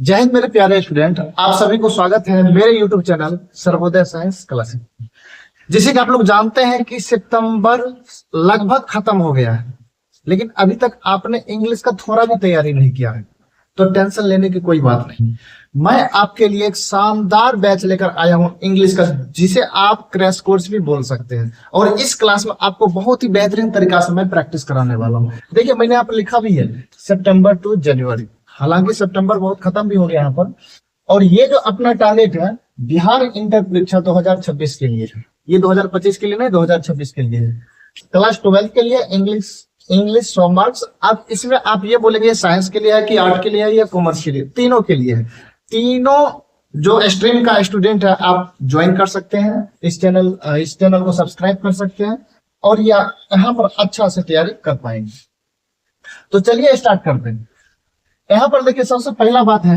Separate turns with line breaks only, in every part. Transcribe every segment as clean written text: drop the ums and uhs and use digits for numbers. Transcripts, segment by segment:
जय हिंद मेरे प्यारे स्टूडेंट, आप सभी को स्वागत है मेरे YouTube channel Sarvodaya science classes. जैसे कि आप लोग जानते हैं कि सितंबर लगभग खत्म हो गया है, लेकिन अभी तक आपने इंग्लिश का थोड़ा भी तैयारी नहीं किया है, तो टेंशन लेने की कोई बात नहीं। मैं आपके लिए एक शानदार बैच लेकर आया हूं इंग्लिश का, जिसे आप क्रैश कोर्स भी बोल सकते हैं। और इस क्लास में आपको बहुत ही बेहतरीन तरीका से मैं प्रैक्टिस कराने वाला हूं। देखिए, मैंने यहाँ पर लिखा भी है सितंबर टू जनवरी। हालांकि सितंबर बहुत खत्म भी हो गया यहाँ पर। और ये जो अपना टारगेट है बिहार इंटर परीक्षा 2026 के लिए है, ये 2025 के लिए नहीं, 2026 के लिए है। क्लास 12 के लिए इंग्लिश 100 मार्क्स। अब इसमें आप ये बोलेंगे साइंस के लिए है कि आर्ट के लिए है या कॉमर्स के लिए, तीनों के लिए है। तीनों जो स्ट्रीम का स्टूडेंट है आप ज्वाइन कर सकते हैं, इस चैनल को सब्सक्राइब कर सकते हैं और यहाँ पर अच्छा से तैयारी कर पाएंगे। तो चलिए स्टार्ट करते हैं। यहाँ पर देखिए, सबसे पहला बात है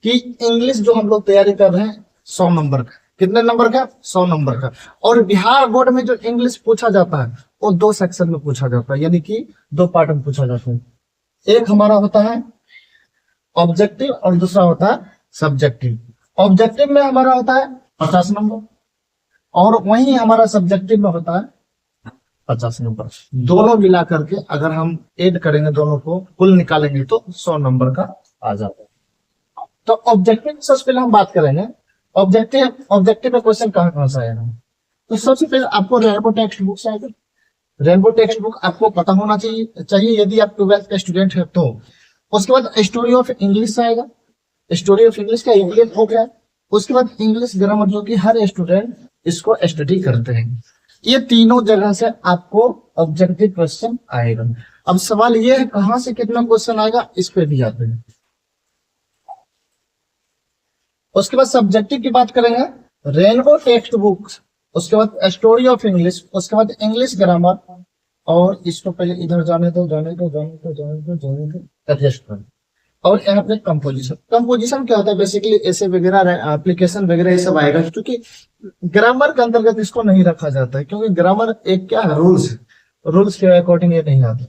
कि इंग्लिश जो हम लोग तैयारी कर रहे हैं 100 नंबर का। कितने नंबर का? 100 नंबर का। और बिहार बोर्ड में जो इंग्लिश पूछा जाता है वो 2 सेक्शन में पूछा जाता है, यानी कि 2 पार्ट में पूछा जाता है। एक हमारा होता है ऑब्जेक्टिव और दूसरा होता है सब्जेक्टिव। ऑब्जेक्टिव में हमारा होता है 50 नंबर और वहीं हमारा सब्जेक्टिव में होता है 50 नंबर। दोनों मिला करके अगर हम ऐड करेंगे, दोनों को कुल निकालेंगे तो 100 नंबर का आ जाता है। तो ऑब्जेक्टिव सबसे पहले हम बात करेंगे। ऑब्जेक्टिव में क्वेश्चन कहाँ से आएगा? तो सबसे पहले आपको रेनबो टेक्स्ट बुक से आएगा। रेनबो टेक्स्ट बुक आपको पता होना चाहिए यदि आप 12th का स्टूडेंट है तो। उसके बाद स्टोरी ऑफ इंग्लिश से आएगा। स्टोरी ऑफ इंग्लिश का इंग्लिश हो गया। उसके बाद इंग्लिश ग्रामर, जो कि हर स्टूडेंट इसको स्टडी करते हैं। ये तीनों जगह से आपको ऑब्जेक्टिव क्वेश्चन आएगा। अब सवाल ये है कहां से कितना क्वेश्चन आएगा, इस पे भी आते हैं। उसके बाद सब्जेक्टिव की बात करेंगे, रेनबो टेक्स्ट बुक्स, उसके बाद स्टोरी ऑफ इंग्लिश, उसके बाद इंग्लिश ग्रामर। और इसको पहले इधर जाने दो, एडजस्ट करें। और यहाँ पे कंपोजिशन क्या होता है? बेसिकली ऐसे वगैरह एप्लीकेशन वगैरह ये सब आएगा, क्योंकि ग्रामर के अंतर्गत इसको नहीं रखा जाता है, क्योंकि ग्रामर एक क्या है, रूल्स के अकॉर्डिंग ये नहीं आता।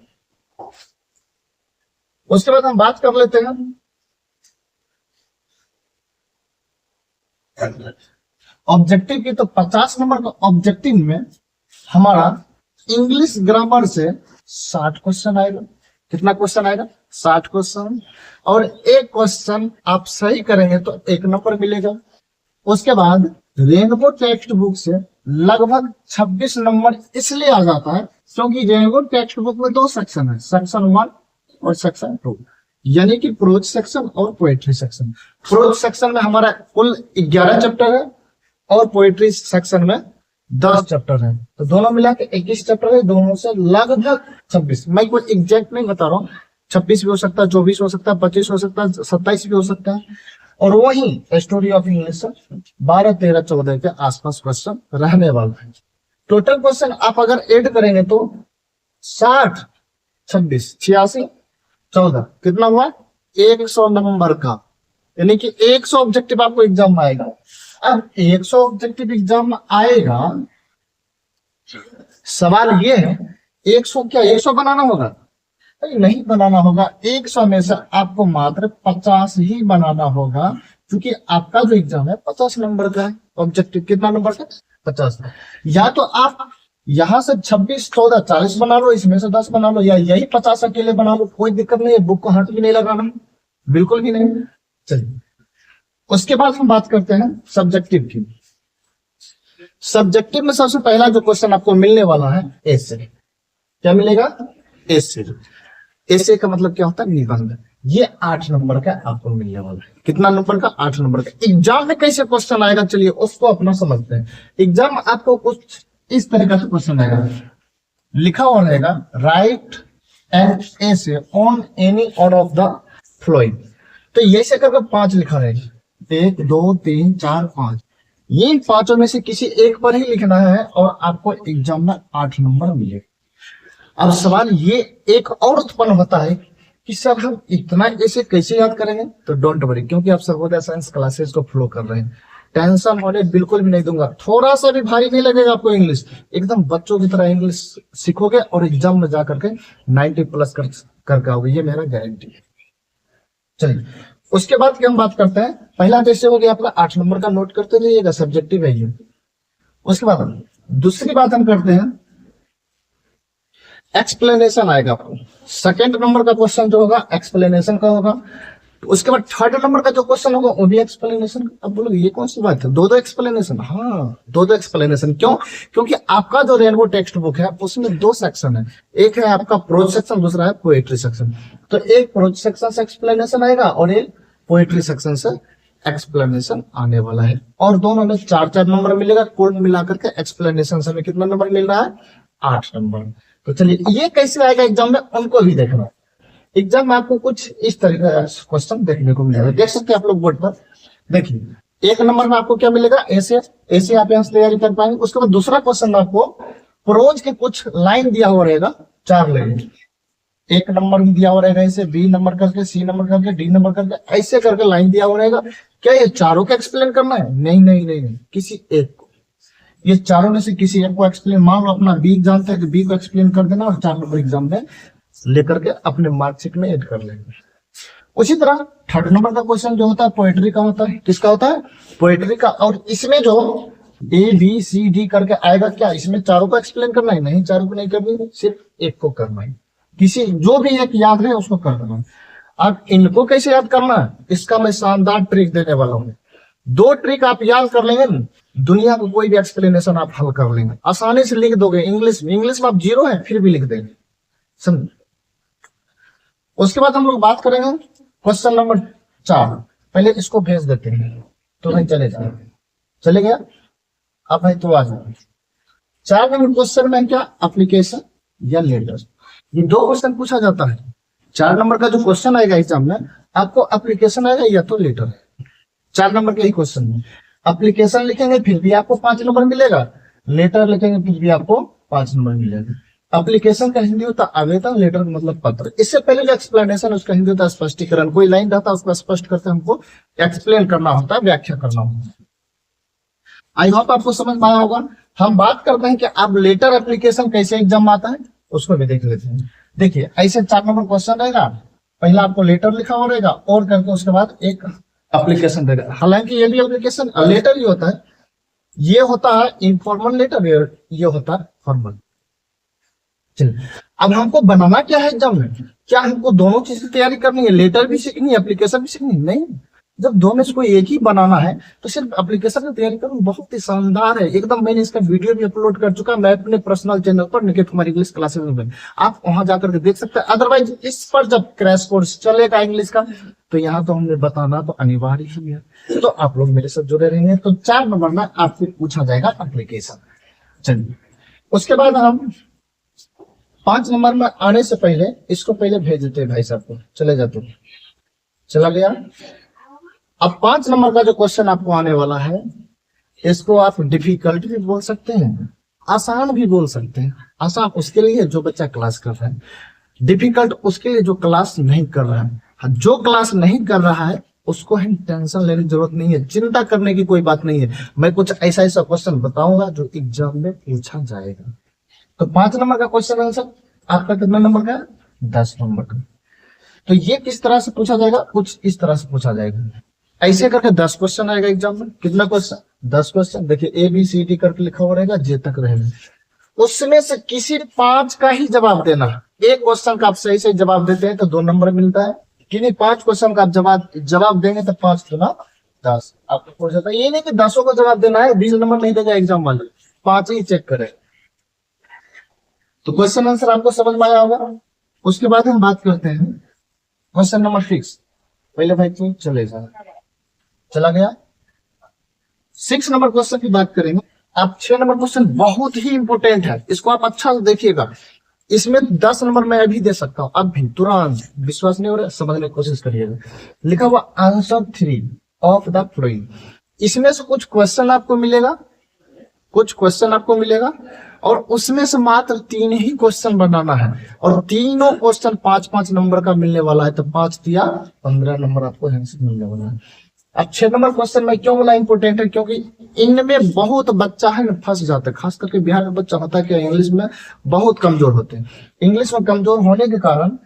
उसके बाद हम बात कर लेते हैं ऑब्जेक्टिव की। तो 50 नंबर का ऑब्जेक्टिव में हमारा इंग्लिश ग्रामर से 60 क्वेश्चन आएगा। कितना क्वेश्चन आएगा? 60 क्वेश्चन। और एक क्वेश्चन आप सही करेंगे तो 1 नंबर मिलेगा। उसके बाद रेनबो टेक्स्ट बुक से लगभग 26 नंबर इसलिए आ जाता है क्योंकि रेनबो टेक्स्ट बुक में 2 सेक्शन है, सेक्शन 1 और सेक्शन 2, यानी कि प्रोज सेक्शन और पोएट्री सेक्शन। प्रोज सेक्शन में हमारा कुल 11 चैप्टर है और पोएट्री सेक्शन में 10 चैप्टर है। तो दोनों मिला के 21 चैप्टर है, दोनों से लगभग 26। मैं कोई एग्जैक्ट नहीं बता रहा हूँ, 26 भी हो सकता है, 24 हो सकता है, 25 हो सकता है, 27 भी हो सकता है। और वही स्टोरी ऑफ इंग्लिश से 12, 13, 14 के आसपास क्वेश्चन रहने वाला है। टोटल क्वेश्चन आप अगर ऐड करेंगे तो 60, 26, 86, 14 कितना हुआ? 100 नंबर का, यानी कि 100 ऑब्जेक्टिव आपको एग्जाम में आएगा। अब 100 ऑब्जेक्टिव एग्जाम में आएगा, सवाल ये है 100 क्या 100 बनाना होगा? नहीं बनाना होगा। 100 में से आपको मात्र 50 ही बनाना होगा, क्योंकि आपका जो एग्जाम है 50 नंबर का है। ऑब्जेक्टिव कितना नंबर का? 50। या तो आप यहां से 26, 14, 40 बना लो, इसमें से 10 बना लो, या यही 50 अकेले बना लो, कोई दिक्कत नहीं है। बुक को हाथ भी नहीं लगाना, बिल्कुल भी नहीं। चलिए, उसके बाद हम बात करते हैं सब्जेक्टिव की। सब्जेक्टिव में सबसे पहला जो क्वेश्चन आपको मिलने वाला है एसे। क्या मिलेगा? एसे। एसे का मतलब क्या होता है? निबंध। ये 8 नंबर का आपको मिलने वाला है। कितना नंबर का? 8 नंबर का। एग्जाम में कैसे क्वेश्चन आएगा, चलिए उसको अपना समझते हैं। एग्जाम में आपको कुछ इस तरीके से क्वेश्चन आएगा, लिखा हुआ रहेगा right an essay on any one of the flowing. तो ये से करके 5 लिखा रहेगा, 1, 2, 3, 4, 5। ये 5 में से किसी एक पर ही लिखना है और आपको एग्जाम में 8 नंबर मिलेगा। अब सवाल ये एक और उत्पन्न होता है कि सर हम इतना ऐसे कैसे याद करेंगे? तो डोंट वरी, क्योंकि आप सर्वोदय साइंस क्लासेस को फॉलो कर रहे हैं, टेंशन होने बिल्कुल भी नहीं दूंगा। थोड़ा सा भी भारी नहीं लगेगा आपको इंग्लिश, एकदम बच्चों की तरह इंग्लिश सीखोगे और एग्जाम में जाकर के 90+ करके आओगे, ये मेरा गारंटी है। चलिए, उसके बाद की हम बात करते हैं, पहला जैसे हो गया आपका 8 नंबर का, नोट करते रहिएगा, सब्जेक्टिव है ये। उसके बाद दूसरी बात हम करते हैं, एक्सप्लेनेशन आएगा आपको। सेकंड नंबर का क्वेश्चन जो होगा एक्सप्लेनेशन का होगा। उसके बाद थर्ड नंबर का जो क्वेश्चन होगा वो भी एक्सप्लेनेशन। अब बोलोगे ये कौन सी बात है, दो दो एक्सप्लेनेशन? हाँ, दो दो एक्सप्लेनेशन। क्यों? क्योंकि आपका जो रेनबो टेक्स्ट बुक है उसमें दो सेक्शन है, एक है आपका प्रोज सेक्शन, दूसरा है पोएट्री सेक्शन। तो एक प्रोज सेक्शन से एक्सप्लेनेशन आएगा और एक पोएट्री सेक्शन से एक्सप्लेनेशन आने वाला है, और दोनों में 4-4 नंबर मिलेगा। कुल मिलाकर के एक्सप्लेनेशन से हमें कितना नंबर मिल रहा है? 8 नंबर। तो चलिए ये कैसे आएगा एग्जाम में, उनको भी देखना। एग्जाम में आपको कुछ इस तरीके का क्वेश्चन देखने को मिलेगा, देख सकते हैं आप लोग बोर्ड पर। देखिए 1 नंबर में आपको क्या मिलेगा? ऐसे आप यहाँ से तैयारी कर पाएंगे। उसके बाद दूसरा क्वेश्चन में आपको प्रोज के कुछ लाइन दिया हुआ रहेगा, 4 लाइन। 1 नंबर में दिया हुआ रहेगा ऐसे, बी नंबर करके, सी नंबर करके, डी नंबर करके, ऐसे करके लाइन दिया हुआ रहेगा। क्या ये चारों को एक्सप्लेन करना है? नहीं नहीं नहीं नहीं, किसी एक को। ये चारों में से किसी एक को एक्सप्लेन, मान लो अपना बी एग्जाम है तो बी को एक्सप्लेन कर देना और 4 नंबर एग्जाम में लेकर के अपने मार्कशीट में ऐड कर लेंगे। उसी तरह 3rd नंबर का क्वेश्चन जो होता है पोएट्री का होता है। किसका होता है? पोएट्री का। और इसमें जो ए बी सी डी करके आएगा, क्या इसमें चारों को एक्सप्लेन करना है? नहीं, चारों को नहीं करनी, सिर्फ एक को करना है। किसी जो भी एक याद रहे उसको कर देना। अब इनको कैसे याद करना है, इसका मैं शानदार ट्रिक देने वाला हूँ। 2 ट्रिक आप याद कर लेंगे ना, दुनिया को कोई भी एक्सप्लेनेशन आप हल कर लेंगे, आसानी से लिख दोगे। इंग्लिश में आप 0 है फिर भी लिख देंगे, समझ। उसके बाद हम लोग बात करेंगे क्वेश्चन नंबर 4। पहले इसको भेज देते हैं तो भाई चले जाए, चले गया। अब भाई तो आ जाए 4 नंबर क्वेश्चन में क्या, एप्लीकेशन या लेटर। ये 2 क्वेश्चन पूछा जाता है। 4 नंबर का जो क्वेश्चन आएगा एग्जाम में, आपको एप्लीकेशन आएगा या तो लेटर। 4 नंबर के ही क्वेश्चन में एप्लीकेशन लिखेंगे फिर भी आपको 5 नंबर मिलेगा, लेटर लिखेंगे फिर भी आपको 5 नंबर मिलेगा। एप्लीकेशन का हिंदी होता आवेदन, लेटर मतलब पत्र। इससे पहले जो एक्सप्लेनेशन उसका हिंदी होता है स्पष्टीकरण। कोई लाइन रहता है उसको स्पष्ट करते हमको एक्सप्लेन करना होता है, व्याख्या करना होता है। आई होप आपको समझ में आया होगा। हम बात करते हैं कि अब लेटर एप्लीकेशन कैसे एग्जाम में आता है, उसको भी देख लेते हैं। देखिए ऐसे 4 नंबर क्वेश्चन रहेगा, पहला आपको लेटर लिखा हुआ रहेगा और करके उसके बाद एक एप्लीकेशन रहेगा। हालांकि ये भी एप्लीकेशन लेटर ही होता है, ये होता है इनफॉर्मल लेटर, ये होता है फॉर्मल। चलिए अब हमको बनाना क्या है एग्जाम में, क्या हमको दोनों चीज की तैयारी करनी है, लेटर भी सीखनी है एप्लीकेशन भी सीखनी है? नहीं, जब दो में से कोई एक ही बनाना है तो सिर्फ एप्लीकेशन की तैयारी करो, बहुत ही शानदार है एकदम। मैंने इसका वीडियो भी अपलोड कर चुका, मैं अपने पर्सनल चैनल पर निकेत कुमार इंग्लिश क्लासेस में, आप वहां जाकर के देख सकते हैं। अदरवाइज इस पर जब क्रैश कोर्स चलेगा इंग्लिश का तो यहाँ तो हमने बताना तो अनिवार्य ही है, तो आप लोग मेरे साथ जुड़े रहेंगे। तो 4 नंबर में आपसे पूछा जाएगा एप्लीकेशन। चलिए उसके बाद हम 5 नंबर में आने से पहले इसको पहले भेज देते हैं भाई साहब को, चले जाते, चला गया। अब 5 नंबर का जो क्वेश्चन आपको आने वाला है, इसको आप डिफिकल्ट भी बोल सकते हैं, आसान भी बोल सकते हैं। आसान उसके लिए जो बच्चा क्लास कर रहा है, डिफिकल्ट उसके लिए जो क्लास नहीं कर रहा है। जो क्लास नहीं कर रहा है उसको हम टेंशन लेने की जरूरत नहीं है, चिंता करने की कोई बात नहीं है। मैं कुछ ऐसा ऐसा क्वेश्चन बताऊंगा जो एग्जाम में पूछा जाएगा। तो 5 नंबर का क्वेश्चन आंसर आपका कितना नंबर का? 10 नंबर का। तो ये किस तरह से पूछा जाएगा, कुछ इस तरह से पूछा जाएगा। ऐसे करके 10 क्वेश्चन आएगा एग्जाम में। कितना क्वेश्चन? 10 क्वेश्चन। देखिए ए बी सी डी करके लिखा हुआ रहेगा, जे तक रहेगा। उसमें से किसी 5 का ही जवाब देना। एक क्वेश्चन का आप सही से जवाब देते हैं तो 2 नंबर मिलता है, किन्हीं 5 क्वेश्चन का आप जवाब देंगे तो 5 गुना 10 आपको पूछ जाता है। ये नहीं कि 10 को जवाब देना है, 20 नंबर नहीं देगा एग्जाम वाले, 5 ही चेक करे। तो क्वेश्चन आंसर आपको समझ में आया होगा। उसके बाद हम बात करते हैं क्वेश्चन नंबर 6। पहले भाई तू चले जा, चला गया। 6 नंबर क्वेश्चन की बात करेंगे। आप 6 नंबर क्वेश्चन बहुत ही इंपोर्टेंट है, इसको आप अच्छा से देखिएगा। इसमें 10 नंबर मैं अभी दे सकता हूं, अब भी तुरंत। विश्वास नहीं हो रहा, समझने की कोशिश करिएगा। लिखा हुआ आंसर 3 ऑफ द फ्लोइंग। इसमें से कुछ क्वेश्चन आपको मिलेगा, कुछ क्वेश्चन आपको मिलेगा और उसमें से मात्र 3 ही क्वेश्चन बनाना है और तीनों क्वेश्चन 5-5 नंबर का मिलने वाला है। तो 5 दिया 15 नंबर आपको यहाँ से मिलने वाला है। अब 6 नंबर क्वेश्चन में क्यों बोला इंपोर्टेंट है, क्योंकि इनमें बहुत बच्चा है ना फंस जाता है। खास करके बिहार में बच्चा होता है कि इंग्लिश में बहुत कमजोर होते हैं। इंग्लिश में कमजोर होने के कारण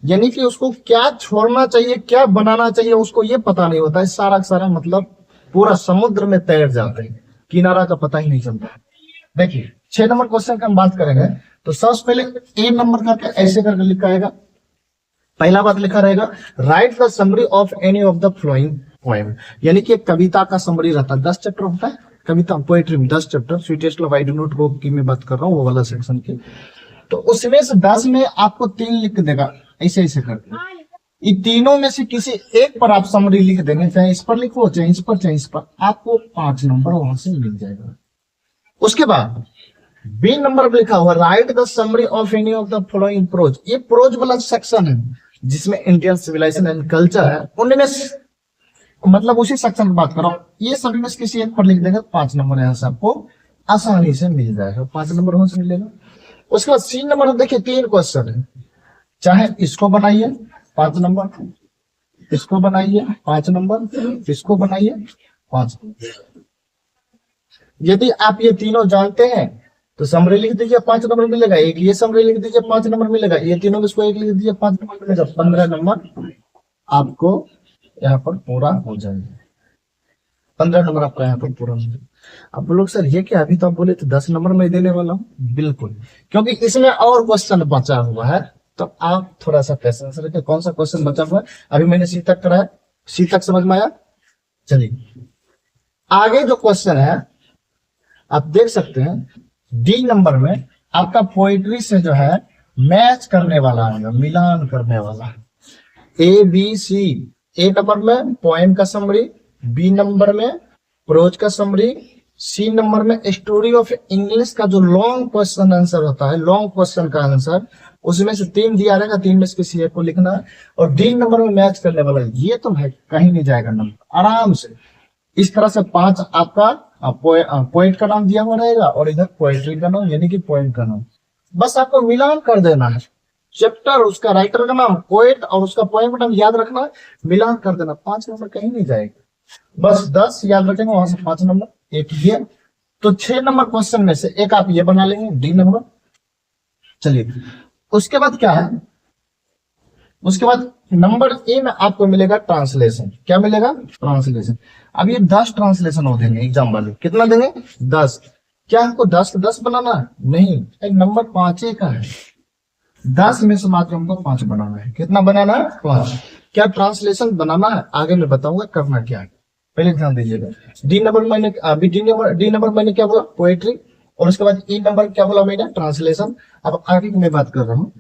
यानी कि उसको क्या छोड़ना चाहिए, क्या बनाना चाहिए, उसको ये पता नहीं होता है। सारा का सारा मतलब पूरा समुद्र में तैर जाते हैं, किनारा का पता ही नहीं चलता। देखिए 6 नंबर क्वेश्चन का हम बात करेंगे तो सबसे पहले ए नंबर करके ऐसे करके लिखा रहेगा। पहला बात लिखा रहेगा right the summary of any of the flowing poem, यानी कि एक कविता का समरी रहता है। 10 चैप्टर होता है कविता पोएट्री में, 10 chapter. Sweetest love I do not go की मैं बात कर रहा हूँ, वो वाला सेक्शन की। तो उसमें से 10 में आपको 3 लिख देगा, ऐसे ऐसे करके। ये तीनों में से किसी एक पर आप समरी लिख देंगे, चाहे इस पर लिखो, चाहे इस पर, चाहे इस पर, आपको 5 नंबर वहां से मिल जाएगा। उसके बाद बी नंबर पर लिखा हुआ write the summary of any of the following prose. ये प्रोज वाला सेक्शन है जिसमें इंडियन सिविलाइजेशन एंड कल्चर है, उनमें मतलब उसी सेक्शन की बात कर रहा हूँ। ये सभी में से किसी एक पर लिख देंगे, 5 नंबर यहाँ से आपको आसानी से मिल जाएगा, 5 नंबर वहां से मिलेगा। उसके बाद सी नंबर देखिए 3 क्वेश्चन है, चाहे इसको बनाइए 5 नंबर, इसको बनाइए 5 नंबर, इसको बनाइए 5 नंबर। यदि आप ये तीनों जानते हैं तो समरी लिख दीजिए 5 नंबर मिलेगा, एक ये समरी लिख दीजिए 5 नंबर मिलेगा, ये तीनों में इसको एक लिख दीजिए 5 नंबर मिलेगा, 15 नंबर आपको यहाँ पर पूरा हो जाएगा। 15 नंबर आपका यहाँ पर पूरा हो जाएगा। अब लोग सर ये क्या, अभी तो आप बोले तो 10 नंबर मैं देने वाला हूँ। बिल्कुल, क्योंकि इसमें और क्वेश्चन बचा हुआ है, तो आप थोड़ा सा पेशेंस रखिए। कौन सा क्वेश्चन बचा हुआ है? अभी मैंने सी तक कराया, सी तक समझ में आया। चलिए आगे जो क्वेश्चन है आप देख सकते हैं, डी नंबर में आपका पोइट्री से जो है मैच करने वाला है, मिलान करने वाला। A B C, A number में पोएम का समरी, बी नंबर में प्रोज का समरी, सी नंबर में स्टोरी ऑफ इंग्लिश का जो लॉन्ग क्वेश्चन आंसर होता है, लॉन्ग क्वेश्चन का आंसर, उसमें से 3 दिया रहेगा, 3 में से किसी एक को लिखना है। और डी नंबर में मैच करने वाला, ये तो है कहीं नहीं जाएगा नंबर, आराम से। इस तरह से 5 आपका पोएट का नाम दिया हुआ रहेगा और इधर पोएट्री का नाम यानी कि पोएम का नाम। बस आपको मिलान कर देना है, चैप्टर, उसका राइटर का नाम, पोएट और उसका पोएम का नाम याद रखना है, मिलान कर देना। 5 नंबर कहीं नहीं जाएगा, बस 10 याद रखेंगे, वहां से 5 नंबर एक ये। तो 6 नंबर क्वेश्चन में से एक आप ये बना लेंगे, डी नंबर। चलिए उसके बाद क्या है, उसके बाद नंबर ए में आपको मिलेगा ट्रांसलेशन। क्या मिलेगा? ट्रांसलेशन। अब ये 10 ट्रांसलेशन हो देंगे एग्जाम वाले, कितना देंगे? 10। क्या हमको 10 का 10 बनाना है? नहीं, एक नंबर 5 का है, 10 में से मात्र हमको 5 बनाना है। कितना बनाना है? 5। क्या ट्रांसलेशन बनाना है? आगे मैं बताऊंगा करना क्या है, पहले ध्यान दीजिएगा। डी नंबर मैंने अभी डी नंबर मैंने क्या बोला? पोएट्री। और उसके बाद ई नंबर क्या बोला मैंने? ट्रांसलेशन। अब आगे की मैं बात कर रहा हूँ,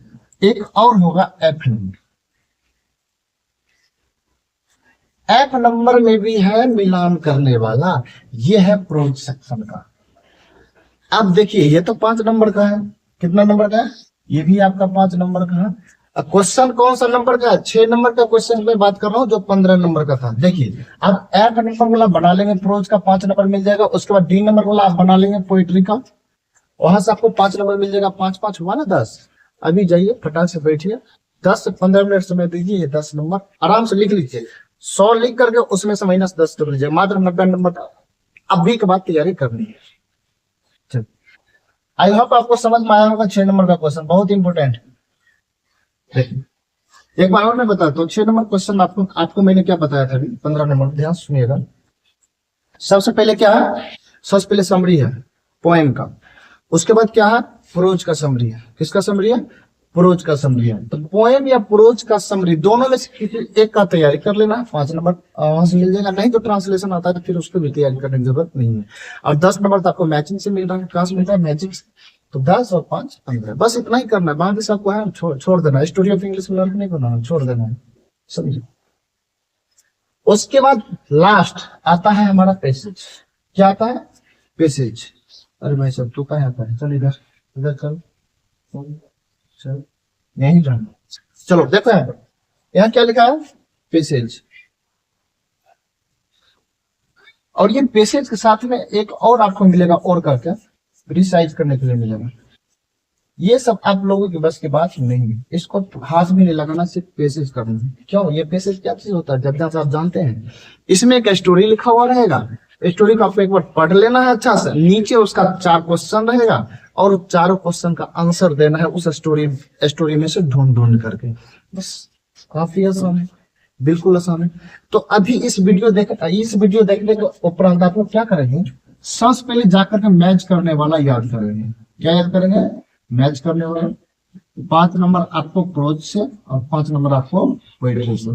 एक और होगा एफ नंबर। एफ नंबर में भी है मिलान करने वाला, ये है प्रोज सेक्शन का। अब देखिए ये तो 5 नंबर का है, कितना नंबर का है? ये भी आपका 5 नंबर का है। अब क्वेश्चन कौन सा नंबर का है? 6 नंबर का क्वेश्चन में बात कर रहा हूँ जो 15 नंबर का था। देखिए आप एफ नंबर वाला बना लेंगे, प्रोज का 5 नंबर मिल जाएगा। उसके बाद डी नंबर वाला आप बना लेंगे पोइट्री का, वहां से आपको 5 नंबर मिल जाएगा। 5 5 हुआ ना 10। अभी जाइए फटाक से बैठिए, 10 से 15 मिनट समय दीजिए, ये 10 नंबर आराम से लिख लीजिए। 100 लिख करके उसमें से -10 कर लीजिए, मात्र 90 नंबर अभी के बाद तैयारी करनी है। आई होप आपको समझ में आया होगा। 6 नंबर का क्वेश्चन बहुत इंपॉर्टेंट। एक बार और मैं बताता हूँ, 6 नंबर क्वेश्चन आपको मैंने क्या बताया था अभी, 15 नंबर, ध्यान सुनिएगा। सबसे पहले क्या है? सबसे पहले समरी है पोएम का। उसके बाद क्या है? प्रोज का समरी है। किसका समरी है? प्रोज का समरी है। तो पोएम या प्रोज का समरी दोनों में से किसी एक का तैयारी कर लेना, 5 नंबर वहां से मिल जाएगा। नहीं तो ट्रांसलेशन आता है तो फिर उसको भी तैयारी करने की जरूरत नहीं है। और 10 नंबर तो आपको मैचिंग से मिल रहा है। कहां से मिल रहा है? मैचिंग से। तो 10 और 5 15, बस इतना ही करना है। बाकी सबको है छोड़ देना है। स्टोरी ऑफ इंग्लिश में नहीं करना, छोड़ देना है, समझिए। उसके बाद लास्ट आता है हमारा पैसेज। क्या आता है? पैसेज। अरे भाई सब तू कहाँ आता है? चल इधर इधर चल चल, यहीं रहना। चलो देखो यहाँ क्या लिखा है? पैसेज। और ये पैसेज के साथ में एक और आपको मिलेगा, और करके रिसाइज करने के लिए मिलेगा। ये सब आप लोगों की बस की बात नहीं है, इसको हाथ भी नहीं लगाना, सिर्फ पैसेज करना है। क्यों? ये पैसेज क्या चीज होता है जब जब आप जानते हैं। इसमें एक स्टोरी लिखा हुआ रहेगा, स्टोरी को आपको एक बार पढ़ लेना है अच्छा से। नीचे उसका 4 क्वेश्चन रहेगा और चारों क्वेश्चन का आंसर देना है उस स्टोरी में से ढूंढ ढूंढ करके। बस काफी आसान है, बिल्कुल आसान है। तो अभी इस वीडियो देखने के उपरांत आप लोग क्या करेंगे, सबसे पहले जाकर के मैच करने वाला याद करेंगे। क्या याद करेंगे? मैच करने वाला। 5 नंबर आपको क्रोज से और 5 नंबर आपको पोएट्री से।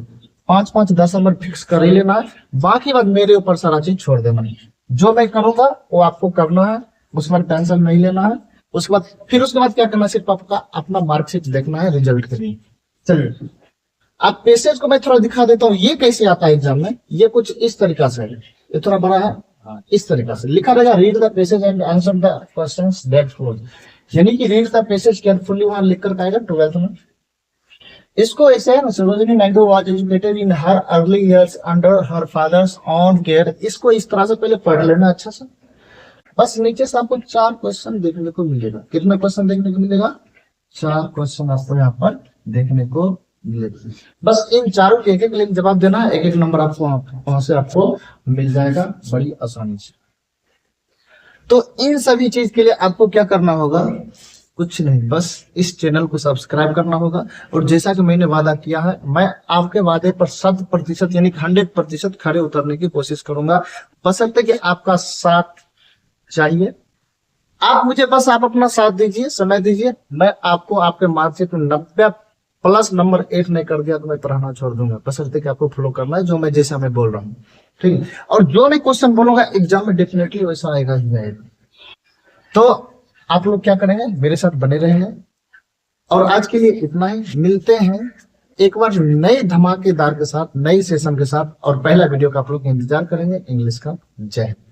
5 10 नंबर फिक्स कर ही लेना है, बाकी बात मेरे ऊपर सारा चीज छोड़ देना है। जो मैं करूंगा वो आपको करना है, उस पर टेंशन नहीं लेना है। उसके बाद क्या करना है, सिर्फ आपका अपना मार्कशीट देखना है रिजल्ट के लिए। चलिए आप पैसेज को मैं थोड़ा दिखा देता हूँ, ये कैसे आता है एग्जाम में। ये कुछ इस तरीका से है, ये थोड़ा बड़ा है। हाँ, इस तरीका से लिखा रहेगा, read the passage and answer the questions that follow. यानी कि रीड द पैसेज केयरफुली वहां लिख कर आएगा 12th में। इसको ऐसे है ना, Sarojini Naidu was educated in her early years under her father's on care. इसको इस तरह से पहले पढ़ लेना अच्छा से। बस नीचे से आपको 4 क्वेश्चन देखने को मिलेगा। कितने क्वेश्चन देखने को मिलेगा? 4 क्वेश्चन आपको यहाँ पर देखने को मिलेगा। बस इन चारों के एक एक जवाब देना है, एक एक नंबर आपको वहां से आपको मिल जाएगा बड़ी आसानी से। तो इन सभी चीज के लिए आपको क्या करना होगा? कुछ नहीं, बस इस चैनल को सब्सक्राइब करना होगा। और जैसा कि मैंने वादा किया है, मैं आपके वादे पर 100% यानी 100% खड़े उतरने की कोशिश करूंगा, बशर्ते कि आपका साथ चाहिए। आप अपना साथ दीजिए, समय दीजिए। मैं आपको आपके मार्कशीट में 90+ नंबर 8 नहीं कर दिया तो मैं पढ़ाना छोड़ दूंगा, बशर्ते कि आपको फॉलो करना है जो मैं जैसा मैं बोल रहा हूँ, ठीक है। और जो मैं क्वेश्चन बोलूंगा एग्जाम में डेफिनेटली वैसा आएगा ही आएगा। तो आप लोग क्या करेंगे, मेरे साथ बने रहेंगे। और आज के लिए इतना ही, मिलते हैं एक बार नए धमाकेदार के साथ, नई सेशन के साथ। और पहला वीडियो का आप लोग इंतजार करेंगे इंग्लिश का। जय हिंद।